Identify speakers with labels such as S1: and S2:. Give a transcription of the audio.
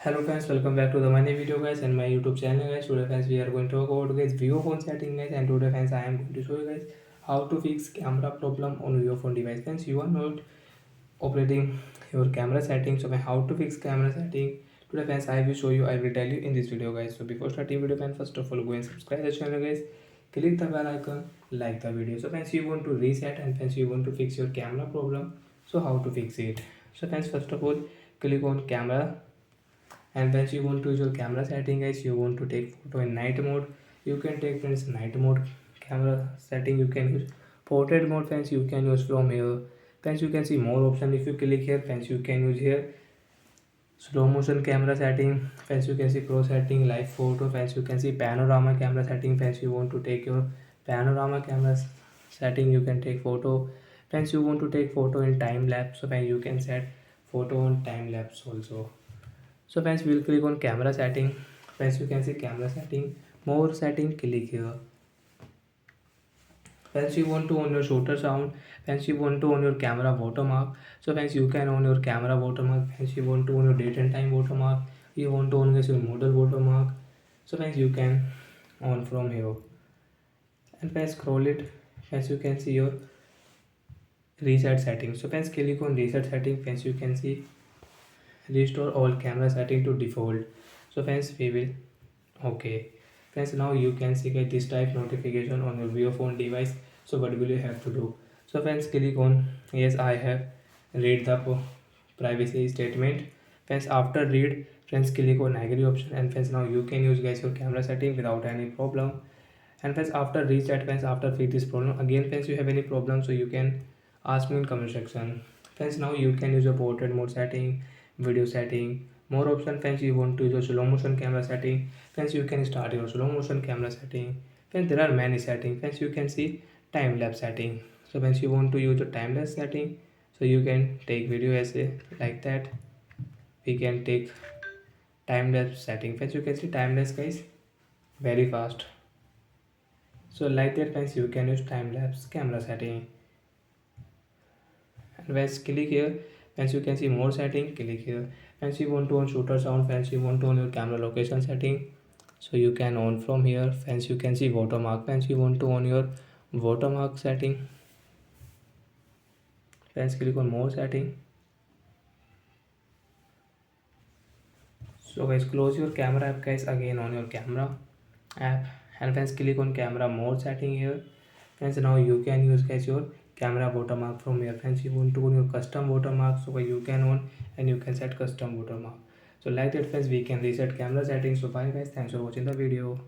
S1: Hello friends, welcome back to the money video guys and my YouTube channel guys. Today friends we are going to talk about guys Vivo phone setting guys, and today friends I am going to show you guys how to fix camera problem on Vivo phone device. Friends, you are not operating your camera setting, so how to fix camera setting today friends I will show you, I will tell you in this video guys. So before starting video friends, first of all go and subscribe the channel guys, click the bell icon, like the video. So friends, you want to reset and friends you want to fix your camera problem, so how to fix it? So friends, first of all click on camera, and once you want to use your camera setting guys, you want to take photo in night mode, you can take friends night mode camera setting. You can use portrait mode friends, you can use from here. Friends, you can see more option. If you click here friends, you can use here slow motion camera setting. Friends, you can see pro setting, live photo. Friends, you can see panorama camera setting. Friends, you want to take your panorama camera setting, you can take photo. Friends, you want to take photo in time lapse, so friends you can set photo on time lapse also. So friends, we'll click on camera setting. Friends, you can see camera setting, more setting, click here. Friends, you want to on your shutter sound. Friends, you want to on your camera watermark, so friends you can on your camera watermark. Friends, you want to on your date and time watermark, you want to on your model watermark, so friends you can on from here. And friends, scroll it. Friends, you can see your reset settings. So friends, click on reset setting. Friends, you can see restore all camera setting to default. So friends, we will okay. Friends, now you can see get this type notification on your Vivo phone device. So what will you have to do? So friends, click on yes, I have read the privacy statement. Friends, after read, friends click on agree option, and friends now you can use guys your camera setting without any problem. And friends, after reset, friends after fix this problem again, friends you have any problem, so you can ask me in comment section. Friends, now you can use your portrait mode setting, video setting, more option. Friends, you want to use your slow motion camera setting. Friends, you can start your slow motion camera setting. Friends, there are many settings. Friends, you can see time lapse setting. So friends, you want to use the time lapse setting, so you can take video as a like that. We can take time lapse setting. Friends, you can see time lapse guys very fast. So like that friends, you can use time lapse camera setting. And once click here, once you can see more setting, click here. Once you want to on shooter sound, once you want to on your camera location setting, so you can on from here. Once you can see watermark, once you want to on your watermark setting, once click on more setting. So guys, close your camera app guys again on your camera app, and once click on camera mode setting here. Friends, now you can use guys your camera watermark from here. Friends, you want to on your custom watermark, so you can on and you can set custom watermark. So like that friends, we can reset camera settings. So bye guys, thanks for watching the video.